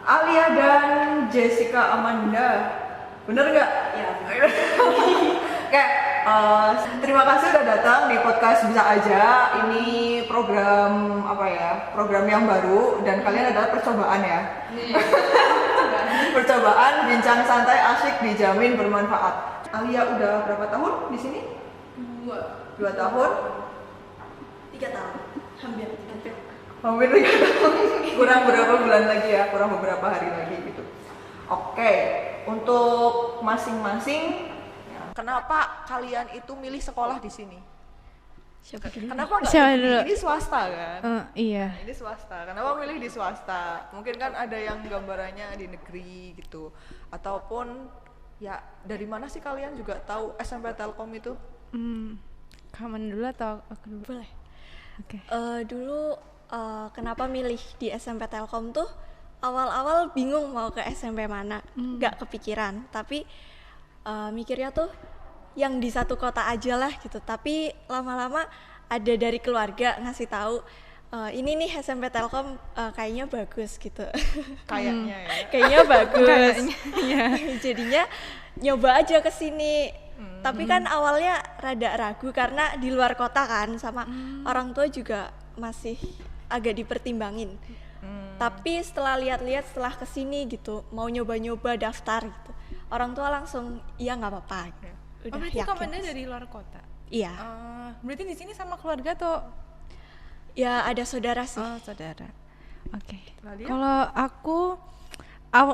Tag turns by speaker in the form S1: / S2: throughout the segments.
S1: Alia dan Jessica Amanda. Bener nggak?
S2: Ya.
S1: Kayak terima kasih udah datang di podcast Bisa Aja. Ini program apa ya? Program yang baru dan kalian adalah percobaan ya. Percobaan bincang santai asik dijamin bermanfaat. Alia udah berapa tahun di sini? 2 tahun.
S2: 3 tahun. Hampir.
S1: Hampir 3 tahun. Kurang beberapa bulan lagi ya, kurang beberapa hari lagi gitu. Oke, untuk masing-masing, kenapa kalian itu milih sekolah di sini?
S2: Siapa dulu?
S1: Kenapa nggak
S3: Siapa
S1: negeri?
S3: dulu?
S1: Ini swasta kan?
S3: Iya.
S1: Nah, ini swasta. Kenapa milih di swasta? Mungkin kan ada yang gambarannya di negeri gitu. Ataupun ya dari mana sih kalian juga tahu SMP Telkom itu?
S3: Kamu dulu atau aku dulu?
S2: Boleh.
S3: Oke.
S2: Dulu kenapa milih di SMP Telkom tuh awal-awal bingung mau ke SMP mana, nggak kepikiran. Tapi mikirnya tuh yang di satu kota aja lah gitu. Tapi lama-lama ada dari keluarga ngasih tahu ini nih SMP Telkom kayaknya bagus gitu.
S1: Kayaknya ya.
S2: Kayaknya bagus.
S3: Kayaknya.
S2: Jadinya nyoba aja ke sini. Tapi kan awalnya rada ragu karena di luar kota kan, sama orang tua juga masih agak dipertimbangin. Tapi setelah lihat-lihat, setelah kesini gitu, mau nyoba-nyoba daftar gitu, orang tua langsung iya nggak apa-apa. Udah
S3: Berarti
S2: yakin.
S3: kamu dari luar kota?
S2: Iya.
S3: Berarti di sini sama keluarga atau?
S2: Ya ada saudara sih.
S3: Oh, saudara. Oke.
S1: Nadia?
S3: Kalau aku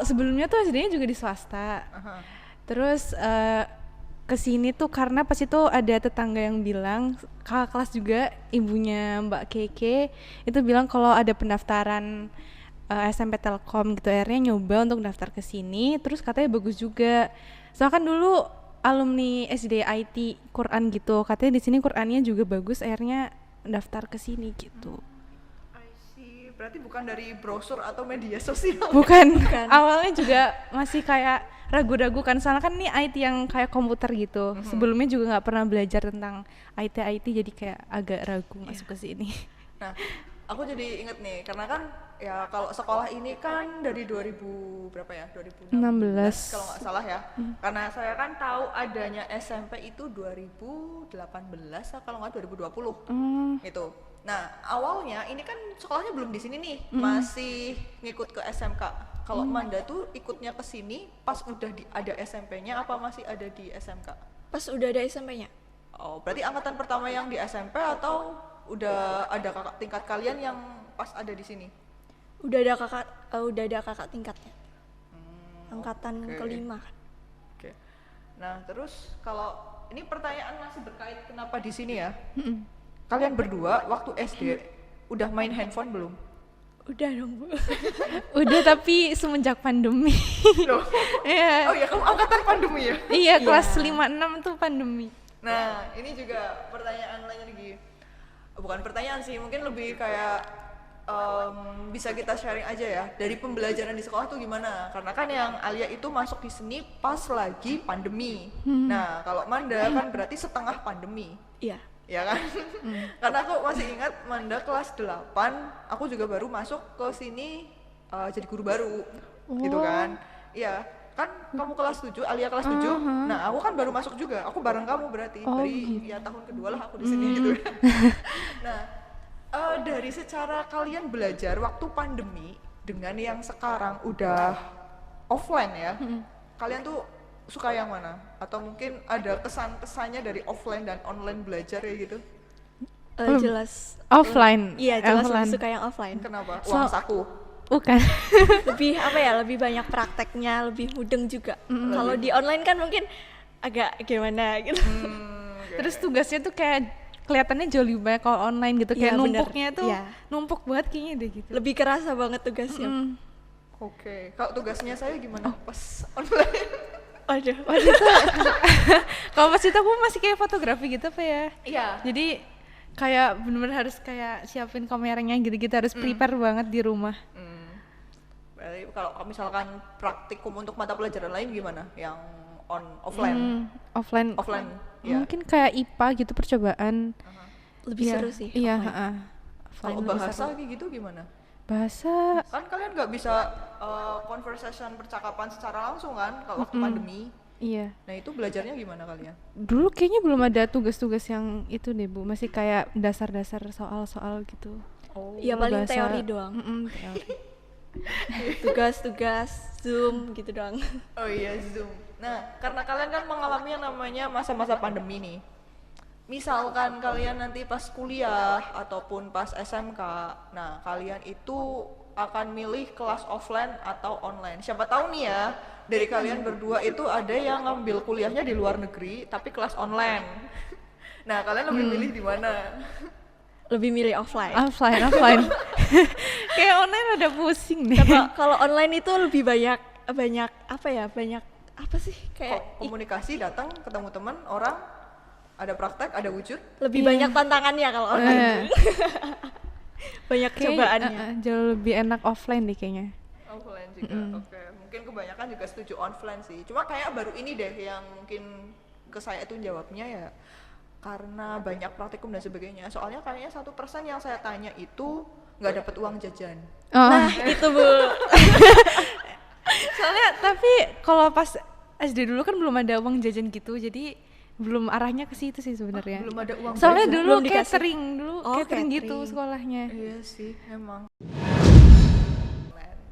S3: sebelumnya tuh SD-nya juga di swasta.
S1: Aha.
S3: Terus kesini tuh karena pas itu ada tetangga yang bilang, kakak kelas juga, ibunya Mbak Keke itu bilang kalau ada pendaftaran SMP Telkom gitu, akhirnya nyoba untuk daftar ke sini. Terus katanya bagus juga. Soalnya kan dulu alumni SD IT Quran gitu, katanya di sini Qurannya juga bagus, akhirnya daftar ke sini gitu.
S1: I see. Berarti bukan dari brosur atau media sosial.
S3: Bukan. Awalnya juga masih kayak ragu-ragu kan, soalnya kan ini IT yang kayak komputer gitu. Sebelumnya juga nggak pernah belajar tentang IT jadi kayak agak ragu masuk ke sini.
S1: Nah, aku jadi inget nih, karena kan ya kalau sekolah ini kan dari 2000 berapa ya? 2016 kalau nggak salah ya. Karena saya kan tahu adanya SMP itu 2018 kalau nggak 2020 gitu. Nah, awalnya ini kan sekolahnya belum di sini nih, masih ngikut ke SMK. Kalau Manda tuh ikutnya ke sini pas udah ada SMP-nya apa masih ada di SMK?
S2: Pas udah ada SMP-nya.
S1: Oh, berarti angkatan pertama yang di SMP atau udah ada kakak tingkat kalian yang pas ada di sini?
S2: Udah ada kakak tingkatnya. Angkatan kelima kan.
S1: Oke. Nah, terus kalau ini pertanyaan masih berkait kenapa di sini ya? Kalian berdua waktu SD udah main handphone belum?
S2: Udah dong Bu.
S3: Udah, tapi semenjak pandemi.
S1: Loh.
S3: Iya.
S1: Oh ya, kamu angkatan pandemi ya?
S3: Iya, kelas 5-6 tuh pandemi.
S1: Nah, ini juga pertanyaan lainnya lagi. Bukan pertanyaan sih, mungkin lebih kayak bisa kita sharing aja ya. Dari pembelajaran di sekolah tuh gimana? Karena kan yang Alia itu masuk di sini pas lagi pandemi. Nah, kalau Manda kan berarti setengah pandemi.
S2: Iya.
S1: Ya kan? Karena aku masih ingat Manda kelas 8, aku juga baru masuk ke sini jadi guru baru. Gitu kan. Iya, kan kamu kelas 7, Alia kelas 7. Nah, aku kan baru masuk juga. Aku bareng kamu berarti. Dari ya tahun kedua lah aku di sini gitu. Nah, dari secara kalian belajar waktu pandemi dengan yang sekarang udah offline ya. Kalian tuh suka yang mana? Atau mungkin ada kesan-kesannya dari offline dan online belajar ya gitu?
S2: Jelas
S3: Offline.
S2: Iya, jelas
S3: Offline.
S2: lebih suka yang offline.
S1: Kenapa? Uang saku.
S3: Bukan.
S2: Lebih apa ya, lebih banyak prakteknya, lebih mudeng juga. Kalau di online kan mungkin agak gimana gitu.
S3: Terus tugasnya tuh kayak kelihatannya jauh lebih banyak kalau online gitu, kayak
S2: Iya, bener.
S3: numpuknya tuh
S2: Iya.
S3: numpuk banget kayaknya deh gitu.
S2: Lebih kerasa banget tugasnya.
S1: Oke. Kalau tugasnya saya gimana pas online?
S2: Aduh.
S3: Kalau pas itu aku masih kayak fotografi gitu apa ya.
S1: Iya.
S3: Jadi kayak bener-bener harus kayak siapin kameranya gitu-gitu, harus prepare banget di rumah.
S1: Berarti kalau misalkan praktikum untuk mata pelajaran lain gimana? Yang offline?
S3: Offline.
S1: Offline. Ya.
S3: Mungkin kayak IPA gitu percobaan.
S2: Lebih
S3: Iya,
S2: seru sih.
S3: Iya,
S2: offline.
S1: Kalau
S3: Offline lebih
S1: bahasa
S3: seru.
S1: kayak gitu gimana?
S3: Bahasa
S1: Kan kalian nggak bisa conversation percakapan secara langsung kan kalau waktu pandemi.
S3: iya.
S1: Nah itu belajarnya gimana kalian?
S3: Dulu kayaknya belum ada tugas-tugas yang itu deh Bu, masih kayak dasar-dasar soal-soal gitu.
S1: Oh.
S2: Ya paling
S3: Bahasa-
S2: teori doang.
S3: Teori.
S2: Tugas-tugas Zoom gitu doang.
S1: Oh iya Zoom. Nah karena kalian kan mengalami yang namanya masa-masa pandemi nih. Misalkan kalian nanti pas kuliah ataupun pas SMK, nah kalian itu akan milih kelas offline atau online. Siapa tahu nih ya, dari kalian berdua itu ada yang ngambil kuliahnya di luar negeri tapi kelas online. Nah kalian lebih milih di mana?
S2: Lebih milih offline.
S3: Offline. Kayak online ada pusing deh.
S2: Kalau online itu lebih banyak apa ya? Banyak apa sih? Kayak
S1: Komunikasi, datang ketemu teman, orang, ada praktek, ada wujud.
S2: lebih banyak tantangannya kalau online. Banyak cobaannya.
S3: Jauh lebih enak offline deh kayaknya.
S1: Offline juga, oke. Mungkin kebanyakan juga setuju offline sih. Cuma kayak baru ini deh yang mungkin ke saya itu jawabnya ya karena banyak praktikum dan sebagainya. Soalnya kayaknya 1% yang saya tanya itu nggak dapat uang jajan.
S3: Oh.
S2: Nah, itu Bu.
S3: Soalnya tapi kalau pas SD dulu kan belum ada uang jajan gitu, jadi belum arahnya ke situ sih sebenarnya.
S1: Belum ada uang
S3: Soalnya
S1: jajan.
S3: dulu
S2: Belum dikasih.
S3: catering
S2: Oh,
S3: catering gitu
S2: catering.
S3: sekolahnya.
S1: Iya sih, emang.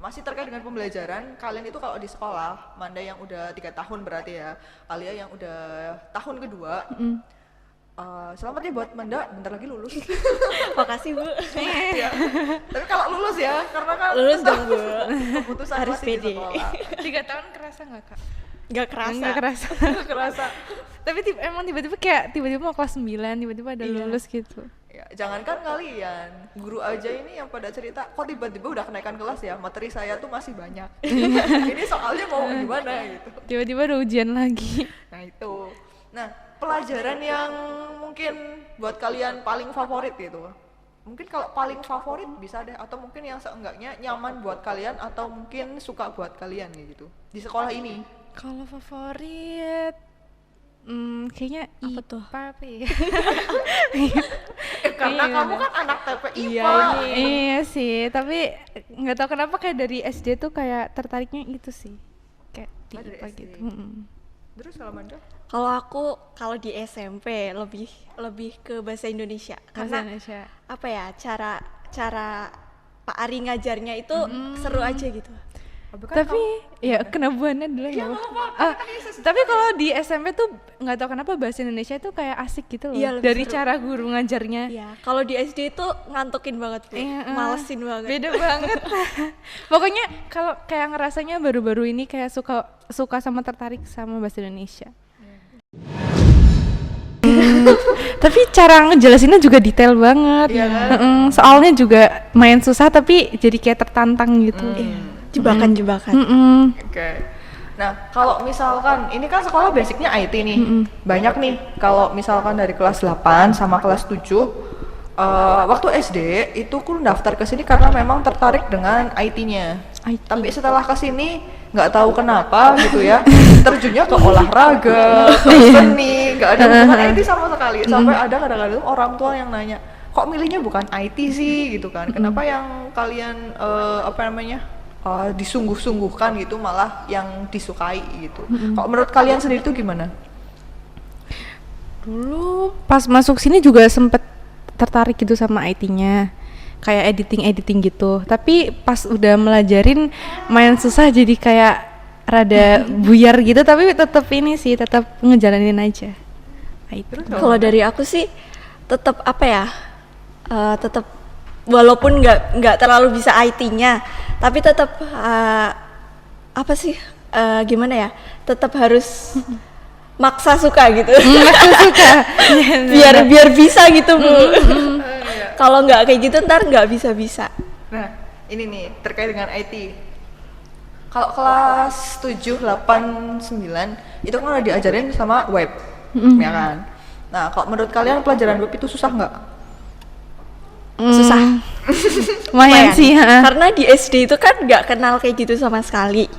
S1: Masih terkait dengan pembelajaran, kalian itu kalau di sekolah, Manda yang udah 3 tahun berarti ya, Alia yang udah tahun kedua. Selamat ya buat Manda, bentar lagi lulus.
S2: Makasih Bu.
S1: Ya. Tapi kalau lulus ya, karena kan
S2: Lulus dong Bu.
S1: keputusan
S2: Harus
S1: masih di
S2: pede.
S1: sekolah.
S3: 3 tahun kerasa nggak Kak?
S2: Gak kerasa.
S3: Nggak kerasa.
S1: Kerasa.
S3: Tapi emang tiba-tiba kayak tiba-tiba mau kelas 9, tiba-tiba ada lulus gitu.
S1: Ya, jangankan kalian, guru aja ini yang pada cerita, kok tiba-tiba udah kenaikan kelas ya, materi saya tuh masih banyak. Ini soalnya mau gimana gitu.
S3: Tiba-tiba ada ujian lagi.
S1: Nah itu. Nah pelajaran yang mungkin buat kalian paling favorit gitu. Mungkin kalau paling favorit bisa deh, atau mungkin yang seenggaknya nyaman buat kalian atau mungkin suka buat kalian gitu di sekolah ini.
S3: Kalau favorit kayaknya
S2: Apa tuh?
S3: IPA apa ya?
S1: Karena
S3: Iya,
S1: kamu
S3: bener.
S1: kan anak TP
S2: Iya,
S1: IPA.
S3: Iya sih, tapi nggak tahu kenapa kayak dari SD tuh kayak tertariknya itu sih, kayak di
S1: Oh, dari
S3: IPA
S1: SD.
S3: gitu.
S1: Terus kalau Manda?
S2: Kalau aku di SMP lebih ke bahasa Indonesia.
S3: Bahasa
S2: Karena
S3: Indonesia.
S2: apa ya? Cara Pak Ari ngajarnya itu seru aja gitu.
S3: Tapi ya kenabuannya dulu ya. Tapi kalau di SMP tuh nggak tahu kenapa bahasa Indonesia itu kayak asik gitu loh.
S2: Iya, lebih
S3: Dari
S2: seru.
S3: cara guru ngajarnya.
S2: Iya, kalau di SD itu ngantukin banget Bu.
S3: Iya,
S2: Malesin banget.
S3: Beda banget. Pokoknya kalau kayak ngerasanya baru-baru ini kayak suka sama tertarik sama bahasa Indonesia. Tapi cara ngejelasinnya juga detail banget.
S1: Iya kan?
S3: Soalnya juga main susah tapi jadi kayak tertantang gitu.
S2: Jebakan-jebakan.
S1: Oke. Nah, kalau misalkan ini kan sekolah basicnya IT nih. Banyak nih kalau misalkan dari kelas 8 sama kelas 7 waktu SD itu aku daftar ke sini karena memang tertarik dengan IT-nya.
S3: IT.
S1: Tapi setelah ke sini nggak tahu kenapa gitu ya, terjunnya ke olahraga, ke seni, nggak ada hubungan IT sama sekali. Sampai ada kadang-kadang orang tua yang nanya, kok milihnya bukan IT sih gitu kan? Kenapa yang kalian disungguh-sungguhkan gitu malah yang disukai gitu? Kalau menurut kalian sendiri itu gimana?
S3: Dulu pas masuk sini juga sempet tertarik gitu sama IT-nya, kayak editing gitu. Tapi pas udah melajarin main susah jadi kayak rada buyar gitu. Tapi tetap ini sih, tetap ngejalanin aja IT.
S2: Kalau dari aku sih tetap apa ya? Tetap walaupun nggak terlalu bisa IT-nya, tapi tetap apa sih? Gimana ya? Tetap harus maksa suka gitu.
S3: Suka.
S2: biar bisa gitu Bu. Kalau nggak kayak gitu ntar nggak bisa.
S1: Nah, ini nih terkait dengan IT. Kalau kelas 7, 8, 9 itu kan udah diajarin sama web, ya kan? Nah, kalau menurut kalian pelajaran web itu susah nggak?
S2: Susah.
S3: Lumayan sih.
S2: Karena di SD itu kan nggak kenal kayak gitu sama sekali.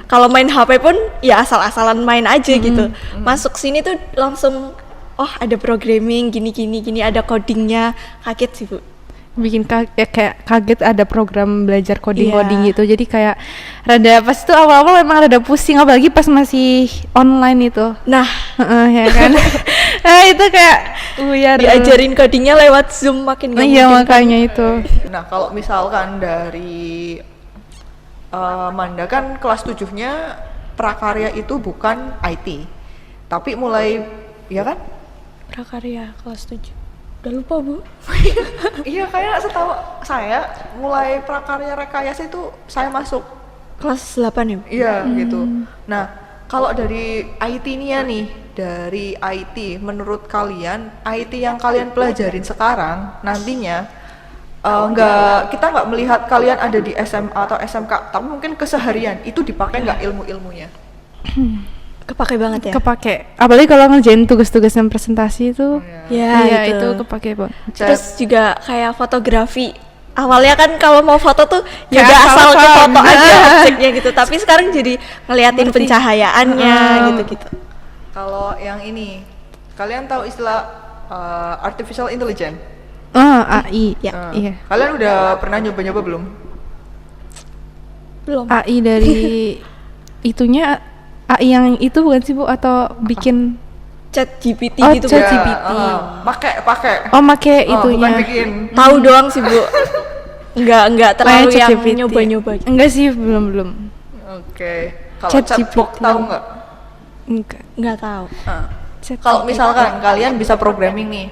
S2: Kalau main HP pun ya asal-asalan main aja gitu. Masuk sini tuh langsung oh ada programming gini ada codingnya, kaget sih Bu.
S3: bikin kayak kaget ada program belajar coding
S2: Iya.
S3: gitu. Jadi kayak rada pas itu awal-awal emang rada pusing, apalagi pas masih online itu.
S2: Nah,
S3: Ya kan. Itu kayak buyar.
S2: diajarin codingnya lewat Zoom makin nggak
S3: Iya
S2: mungkin kan.
S3: makanya itu.
S1: Nah, kalau misalkan dari Manda kan kelas 7-nya prakarya itu bukan IT. Tapi mulai, ya kan?
S2: Prakarya kelas 7. Udah lupa, Bu.
S1: Iya, kayak setahu saya mulai prakarya rekayasa itu saya masuk.
S2: Kelas 8 ya?
S1: Iya, gitu. Nah, kalau dari IT-nya nih, dari IT, menurut kalian, IT yang kalian pelajarin sekarang nantinya kita nggak melihat kalian ada di SMA atau SMK, tapi mungkin keseharian itu dipakai nggak ilmu-ilmunya?
S2: Kepake banget ya?
S3: Kepake. Apalagi kalau ngerjain tugas-tugas dan presentasi itu.
S2: Ya,
S3: Iya,
S2: itu.
S3: itu kepake banget.
S2: Terus juga kayak fotografi. Awalnya kan kalau mau foto tuh ya
S3: Kayak
S2: udah asal ke
S3: asal-asalan.
S2: foto aja objeknya gitu. Tapi sekarang jadi ngeliatin pencahayaannya gitu-gitu.
S1: Kalau yang ini, kalian tahu istilah artificial intelligence?
S3: AI.
S2: Ya.
S3: Iya.
S1: Kalian udah pernah nyoba-nyoba belum?
S2: Belum.
S3: AI dari itunya AI yang itu bukan sih Bu, atau bikin
S2: Chat GPT
S3: Oh,
S2: gitu.
S3: Chat
S2: Bu.
S3: GPT.
S1: Pakai.
S3: make
S1: Bukan
S3: itunya.
S1: bikin.
S2: Tahu doang sih, Bu. Enggak terlalu
S3: Kayak
S2: yang
S3: ChatGPT.
S2: nyoba-nyoba gitu.
S3: Enggak sih, belum.
S1: Oke. Kalau
S3: ChatGPT.
S1: chatbot tahu nggak?
S3: Enggak.
S2: Enggak tahu.
S1: Kalau misalkan kalian bisa programming nih,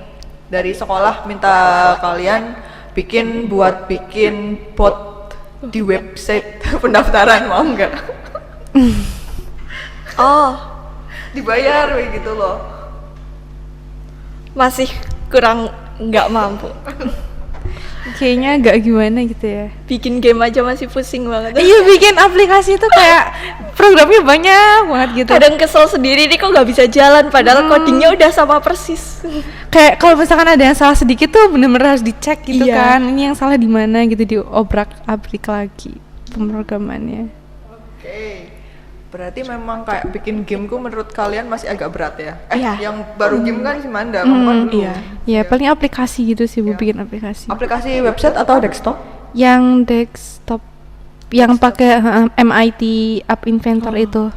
S1: dari sekolah minta kalian bikin bot di website pendaftaran, mau nggak?
S2: Oh,
S1: Dibayar kayak gitu loh.
S2: masih kurang nggak mampu.
S3: Kayaknya agak gimana gitu ya.
S2: Bikin game aja masih pusing banget.
S3: Iya, bikin aplikasi itu kayak programnya banyak banget gitu.
S2: Kadang kesel sendiri nih kok nggak bisa jalan padahal codingnya udah sama persis.
S3: Kayak kalau misalkan ada yang salah sedikit tuh bener-bener harus dicek gitu
S2: Iya.
S3: kan. Ini yang salah di mana gitu, diobrak-abrik lagi pemrogramannya.
S1: Oke. Berarti memang kayak bikin gameku menurut kalian masih agak berat ya?
S2: Iya.
S1: Yang baru game kan si Manda, kamu kan belum.
S2: Iya.
S3: Ya paling aplikasi gitu sih Bu, bikin aplikasi.
S1: Aplikasi website atau desktop?
S3: Yang desktop yang pakai MIT App Inventor itu.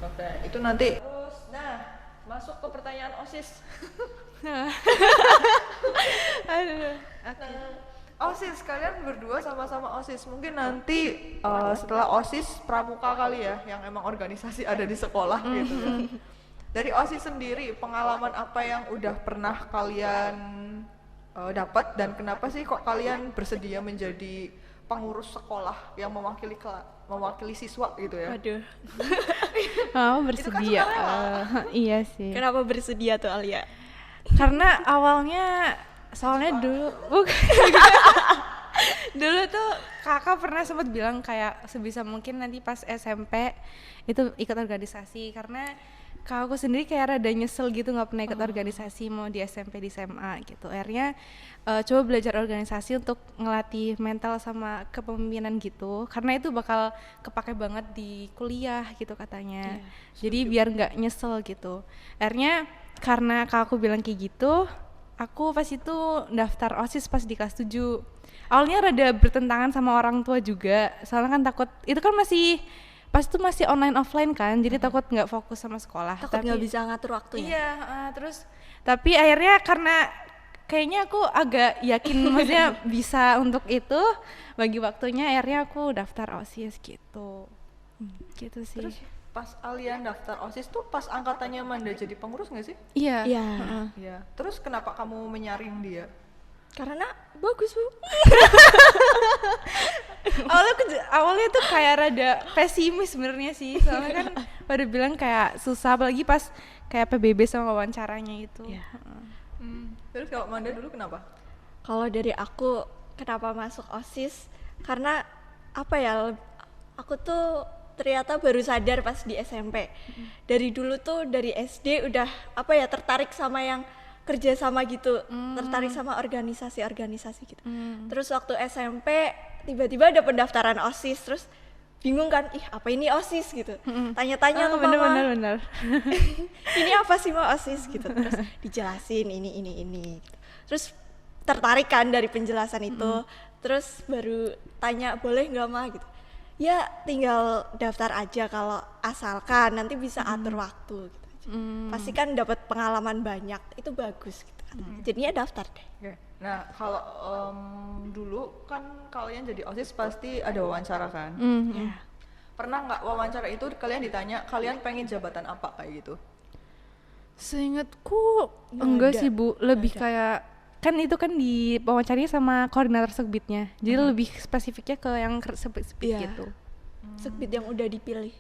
S1: Oke, itu nanti. Terus, nah, masuk ke pertanyaan OSIS. OSIS, kalian berdua sama-sama OSIS. Mungkin nanti setelah OSIS pramuka kali ya, yang emang organisasi ada di sekolah gitu ya. Dari OSIS sendiri, pengalaman apa yang udah pernah kalian dapat, dan kenapa sih kok kalian bersedia menjadi pengurus sekolah yang mewakili siswa gitu ya?
S2: Aduh.
S3: Oh, bersedia. Iya sih.
S2: Kenapa bersedia tuh Alia?
S3: Karena awalnya soalnya dulu dulu tuh kakak pernah sempat bilang kayak sebisa mungkin nanti pas SMP itu ikut organisasi, karena kakakku sendiri kayak rada nyesel gitu nggak pernah ikut organisasi mau di SMP di SMA gitu. Akhirnya coba belajar organisasi untuk ngelatih mental sama kepemimpinan gitu, karena itu bakal kepake banget di kuliah gitu katanya. Jadi biar nggak nyesel gitu. Akhirnya karena kakakku bilang kayak gitu, aku pas itu daftar OSIS pas di kelas 7. Awalnya rada bertentangan sama orang tua juga, soalnya kan takut, itu kan pas itu masih online offline kan, jadi takut nggak fokus sama sekolah.
S2: Takut nggak bisa ngatur waktunya.
S3: Iya, terus tapi akhirnya karena kayaknya aku agak yakin maksudnya bisa untuk itu, bagi waktunya akhirnya aku daftar OSIS gitu. Gitu sih.
S1: Terus pas Alia daftar OSIS tuh pas angkatannya Manda jadi pengurus nggak sih?
S3: Iya.
S2: Iya.
S1: Iya. Terus kenapa kamu menyaring dia?
S2: Karena bagus, Bu.
S3: awalnya tuh kayak rada pesimis sebenarnya sih, soalnya kan pada bilang kayak susah, apalagi pas kayak PBB sama wawancaranya itu.
S2: Iya.
S1: Terus kalau Manda dulu kenapa?
S2: Kalau dari aku kenapa masuk OSIS? Karena apa ya? Aku tuh ternyata baru sadar pas di SMP. Dari dulu tuh dari SD udah apa ya, tertarik sama yang kerja sama gitu, tertarik sama organisasi-organisasi gitu. Terus waktu SMP tiba-tiba ada pendaftaran OSIS, terus bingung kan, ih apa ini OSIS gitu. Tanya-tanya ke mama,
S3: Bener.
S2: ini apa sih mau OSIS gitu. Terus dijelasin ini. Terus tertarik kan dari penjelasan itu. Terus baru tanya boleh nggak mah gitu. Ya tinggal daftar aja kalau asalkan nanti bisa atur waktu gitu aja. Pasti kan dapat pengalaman banyak, itu bagus gitu kan. Jadinya daftar deh.
S1: Oke. Nah, kalau dulu kan kalian jadi OSIS pasti ada wawancara kan?
S2: Ya.
S1: Pernah nggak wawancara itu kalian ditanya kalian pengen jabatan apa kayak gitu?
S3: Seingatku
S2: Nggak
S3: enggak
S2: ada.
S3: sih Bu, lebih kayak kan itu kan di wawancaranya sama koordinator sekbitnya, jadi lebih spesifiknya ke yang sekbit
S2: Iya.
S3: gitu.
S2: Sekbid yang udah dipilih.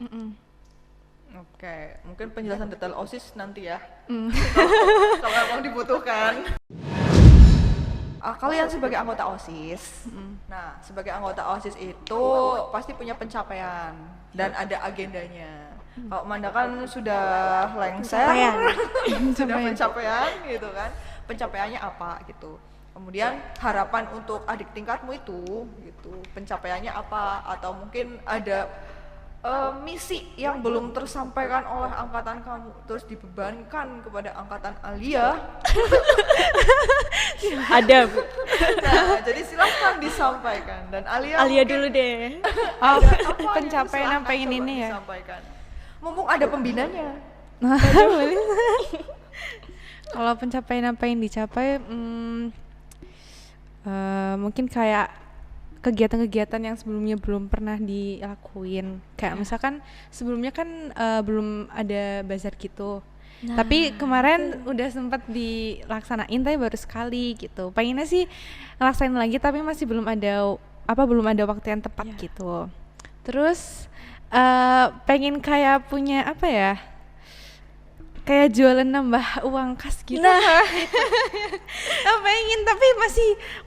S1: Oke, mungkin penjelasan detail OSIS nanti ya. Kalau emang dibutuhkan. Kalian sebagai anggota OSIS. Nah, sebagai anggota OSIS itu pasti punya pencapaian dan ada agendanya. Kalau Manda kan sudah lengser,
S2: Pencapaian.
S1: sudah pencapaian gitu kan. Pencapaiannya apa gitu. Kemudian harapan untuk adik tingkatmu itu gitu. Pencapaiannya apa atau mungkin ada misi yang belum tersampaikan oleh angkatan kamu terus dibebankan kepada angkatan Alia.
S2: Ada Bu.
S1: Nah, jadi silahkan disampaikan dan Alia
S2: Alia
S1: mungkin
S2: dulu deh.
S3: Oh,
S1: ada apa gitu,
S3: pencapaian
S1: silahkan
S3: apa yang
S1: coba
S3: ini ya?
S1: disampaikan. Mumpung ada pembinanya.
S3: Kalau pencapaian apa yang dicapai, mungkin kayak kegiatan-kegiatan yang sebelumnya belum pernah dilakuin. Kayak misalkan sebelumnya kan belum ada bazar gitu. Tapi kemarin udah sempat dilaksanain tapi baru sekali gitu. Pengennya sih ngelaksain lagi tapi masih belum ada waktu yang tepat gitu. Terus pengen kayak punya apa ya? Kayak jualan nambah uang kas gitu.
S2: Nah,
S3: Pengen tapi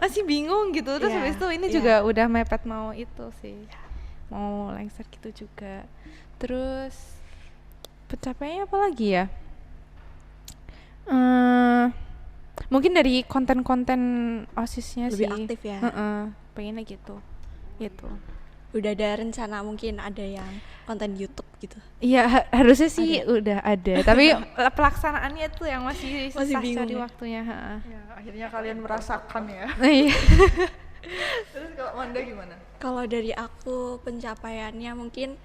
S3: masih bingung gitu. Terus
S2: Iya,
S3: habis itu ini
S2: iya.
S3: juga udah mepet mau itu sih. Mau lengser gitu juga. Terus pencapaiannya apa lagi ya? Mungkin dari konten-konten OSISnya
S2: lebih
S3: sih.
S2: aktif ya.
S3: Pengennya gitu. Gitu.
S2: Udah ada rencana mungkin ada yang konten YouTube gitu.
S3: Iya, harusnya sih udah ada. Tapi pelaksanaannya tuh yang masih susah
S2: bingung
S3: cari
S2: ya?
S3: waktunya.
S1: Ya, akhirnya kalian merasakan ya.
S3: Iya.
S1: Terus kalau Manda gimana?
S2: Kalau dari aku pencapaiannya mungkin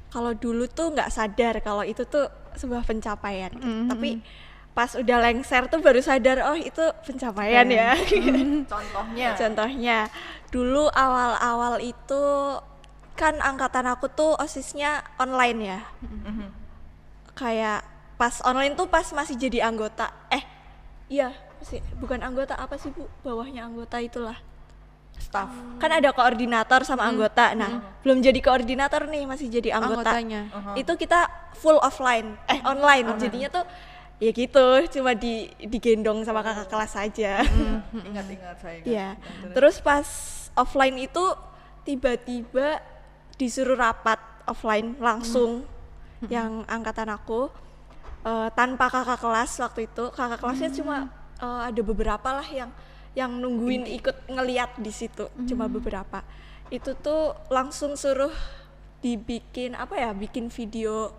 S2: kalau dulu tuh nggak sadar kalau itu tuh sebuah pencapaian gitu. Tapi pas udah lengser tuh baru sadar oh itu pencapaian ya.
S1: Contohnya?
S2: Contohnya dulu awal-awal itu kan angkatan aku tuh OSISnya online ya. Kayak pas online tuh pas masih jadi anggota. Iya, bukan anggota apa sih Bu? Bawahnya anggota itulah.
S1: Staff.
S2: Kan ada koordinator sama anggota. Nah, belum jadi koordinator nih, masih jadi anggota.
S3: Anggotanya.
S2: Itu kita full offline, online. Jadinya tuh ya gitu, cuma digendong sama kakak kelas aja.
S1: Ingat-ingat saya ingat.
S2: Iya. Terus pas offline itu tiba-tiba disuruh rapat offline langsung yang angkatan aku tanpa kakak kelas waktu itu. Kakak kelasnya cuma ada beberapa lah yang nungguin ikut ngeliat di situ, cuma beberapa. Itu tuh langsung suruh dibikin bikin video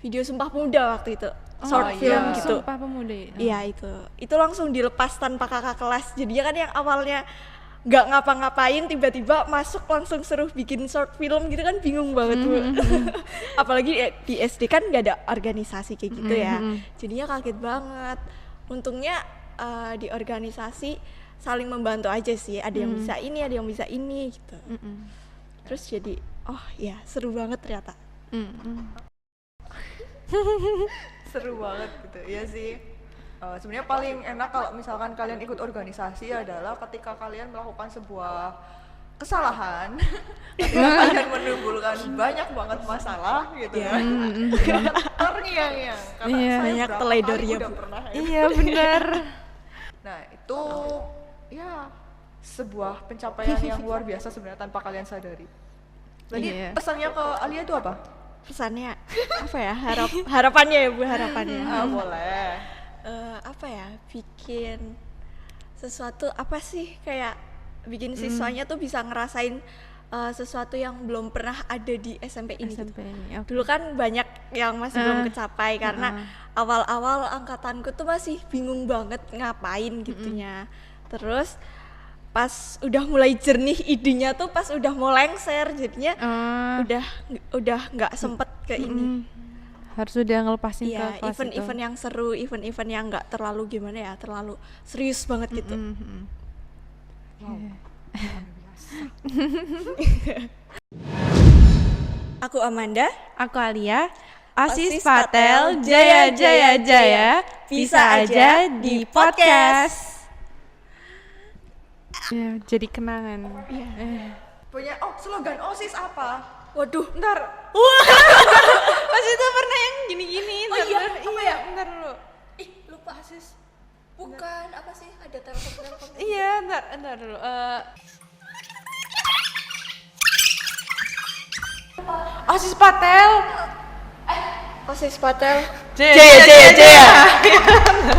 S2: Sumpah Pemuda waktu itu. Short film gitu.
S3: Sumpah Pemuda.
S2: Iya itu langsung dilepas tanpa kakak kelas. Jadinya kan yang awalnya nggak ngapa-ngapain tiba-tiba masuk langsung suruh bikin short film gitu kan bingung banget Bu. Apalagi di SD kan nggak ada organisasi kayak gitu ya. Jadinya kaget banget. Untungnya di organisasi saling membantu aja sih. Ada yang bisa ini, ada yang bisa ini gitu. Terus jadi oh ya seru banget ternyata.
S1: Seru banget gitu ya sih. Sebenarnya paling enak kalau misalkan kalian ikut organisasi adalah ketika kalian melakukan sebuah kesalahan ketika kalian menimbulkan banyak banget masalah gitu kan. Terngiang-ngiang karena
S3: Iya.
S1: saya
S2: Banyak
S1: berapa
S2: teledor
S1: kali
S2: ya,
S1: udah
S2: Bu.
S1: pernah ya.
S3: Iya benar.
S1: Nah itu ya sebuah pencapaian yang luar biasa sebenarnya tanpa kalian sadari. Jadi
S3: Iya.
S1: pesannya ke Alia itu apa?
S2: Pesannya apa ya? Harapannya ya Bu, harapannya.
S1: Boleh.
S2: Bikin sesuatu apa sih kayak bikin siswanya tuh bisa ngerasain sesuatu yang belum pernah ada di SMP ini gitu.
S3: SMP ini. Oke.
S2: Dulu kan banyak yang masih belum kecapai karena awal-awal angkatanku tuh masih bingung banget ngapain gitunya. Terus pas udah mulai jernih idenya tuh pas udah mau lengser, jadinya udah nggak sempet ke ini.
S3: Harus udah ngelepasin ke
S2: Iya,
S3: kelas
S2: event-event yang seru, event-event yang nggak terlalu gimana ya, terlalu serius banget gitu. Aku Amanda,
S3: Aku Alia,
S2: OSIS
S3: OSIS Patel, Jaya Jaya Jaya, bisa aja di podcast. Ya, jadi kenangan.
S1: Punya slogan OSIS apa?
S2: waduh,
S1: Ntar
S3: Pas itu pernah yang gini-gini.
S2: Oh iya,
S3: apa ya? Bentar dulu.
S2: lupa OSIS. Bukan, apa sih, ada telkom.
S3: Iya, bentar dulu. OSIS Patel.
S2: OSIS Patel.
S3: Jaya Jaya Jaya.